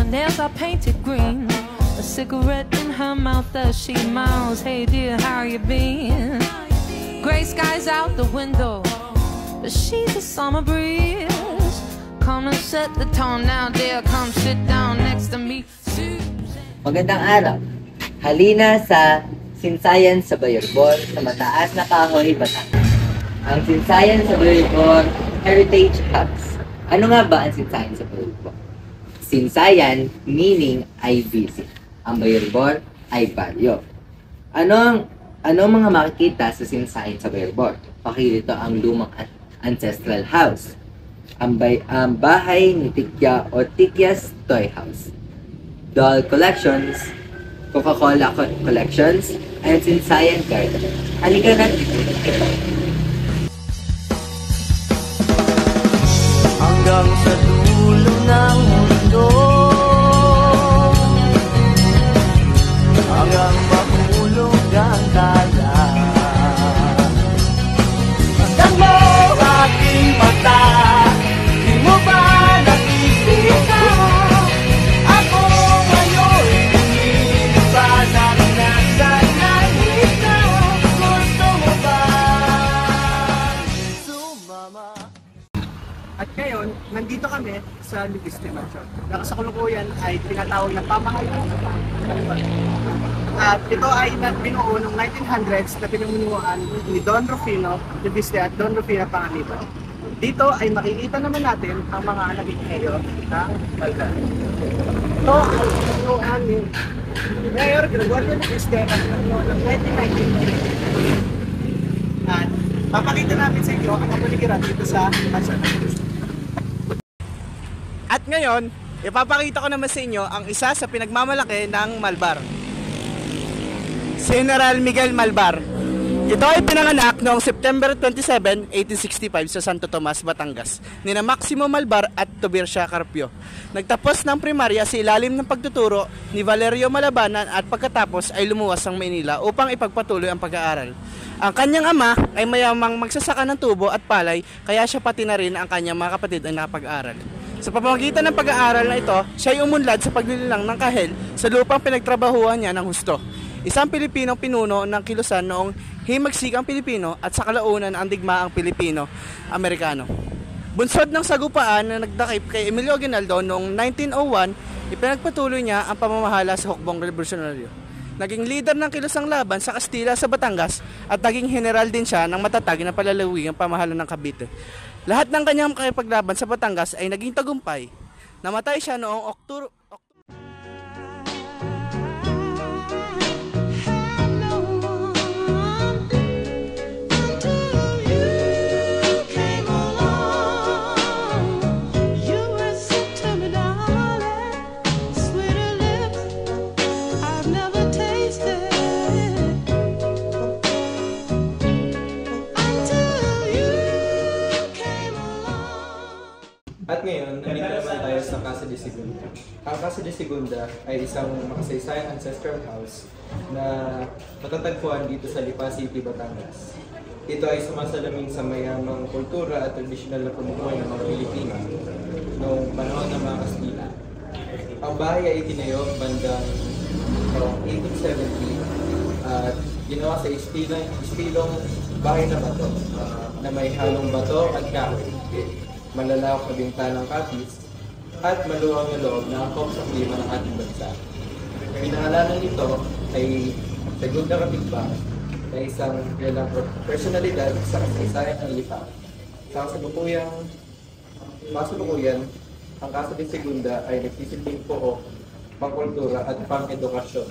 Her nails are painted green, a cigarette in her mouth as she miles. Hey dear, how you been? Gray skies out the window, but she's a summer breeze. Come and set the tone now, dear. Come sit down next to me, Susan. Magandang araw. Halina sa Sinsayan sa Bayorbor sa mataas na kahoy, Batangas. Ang Sinsayan sa Bayorbor Heritage House. Ano nga ba ang Sinsayan sa Bayorbor? Sinsayan meaning I visit. Ang Bayorbor ay baryo. Ano mga makikita sa Sinsayan sa Bayorbor? Pakilito ang lumang ancestral house. Ang bahay ni Tikya o Tikya's Toy House. Doll collections, Coca-Cola collections, and Sinsayan Garden. Halika na! Hanggang sa dulo ng mundo, hanggang mahulog ang dala. Masdan mo aking mata, di mo ba nakikita? Ako ngayon, hindi pa nasa nangita. Gusto mo ba sumama? At ngayon, nandito kami sa Ligisty Mansion. Na sa kasalukuyan ay tinatawag na pamahalaan sa Panginoon. At ito ay binuo noong 1900s na pinamumunuan ni Don Rufino Ligisty at Don Rufina Pangaliban. Dito ay makikita naman natin ang mga naging mayor ng Balkan. Ito ay binuuan ni Mayor Gregorio Ligisty at noong 1993. At papakita namin sa inyo ang kapaligiran dito sa Mansion ng Ligisty. At ngayon, ipapakita ko naman sa inyo ang isa sa pinagmamalaki ng Malbar. General Miguel Malbar. Ito ay pinanganak noong September 27, 1865 sa Santo Tomas, Batangas, nina Maximo Malbar at Tobircia Carpio. Nagtapos ng primarya sa ilalim ng pagtuturo ni Valerio Malabanan at pagkatapos ay lumuwas ng Maynila upang ipagpatuloy ang pag-aaral. Ang kanyang ama ay mayamang magsasaka ng tubo at palay, kaya siya pati na rin ang kanyang mga kapatid ay nakapag-aral. Sa pamamagitan ng pag-aaral na ito, siya ay umunlad sa paglililang ng kahel sa lupang pinagtrabahuan niya ng husto. Isang Pilipinong pinuno ng kilusan noong himagsikang Pilipino at sa kalaunan ang digmaang Pilipino-Amerikano. Bunsod ng sagupaan na nagdakip kay Emilio Aguinaldo noong 1901, ipinagpatuloy niya ang pamamahala sa hukbong revolusyonaryo. Naging leader ng kilusang laban sa Kastila sa Batangas at naging general din siya ng matatag na palalawigang pamahalaan ng Cavite. Lahat ng kanyang makipaglaban sa Batangas ay naging tagumpay. Namatay siya noong Oktubre. At ngayon, nandito naman tayo sa Casa de Segunda. Ang Casa de Segunda ay isang makasaysayang ancestral house na matatagpuan dito sa Lipa City, Batangas. Ito ay sumasalamin sa mayamang kultura at tradisyonal na pamumuhay ng mga Pilipino noong panahon ng mga Kastila. Ang bahay ay itinayo bandang 1870 at ginawa sa istilong bahay na bato na may halong bato at kahoy, malalawak na bintanang kapis, at maluwang na loob na angkop sa klima ng ating bansa. Pinangalanan nito ay Segunda Kapitbahay na isang kilalang personalidad sa kasaysayan ng Lipa. Sa kasalukuyan, ang Casa de Segunda ay nagsisilbing pook, pangkultura at pang-edukasyon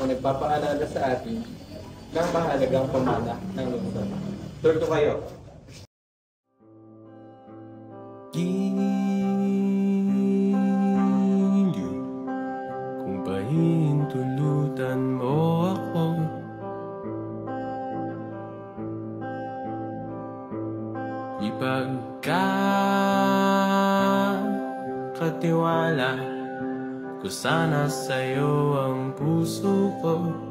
na nagpapaalala sa atin ng mahalagang pamana ng lungsod. Turto kayo! Kung pahintulutan mo ako, ipagkakatiwala ko sana sa'yo ang puso ko.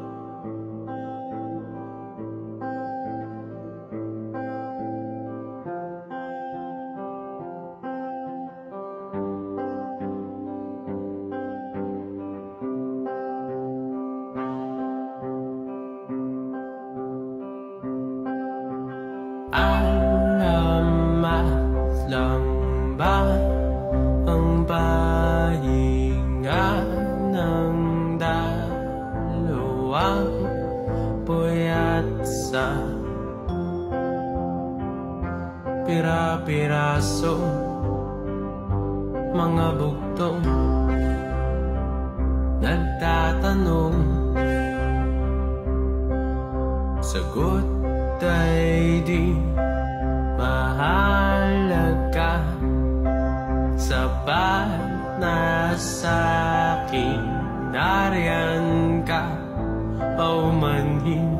alamat lang ba ang pahinga ng dalawang puyat sa pira-piraso, mga bugtong nagtatanong, sagot ay di mahalaga, sapat na sa'kin nariyan ka, paumanhin,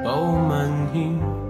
paumanhin.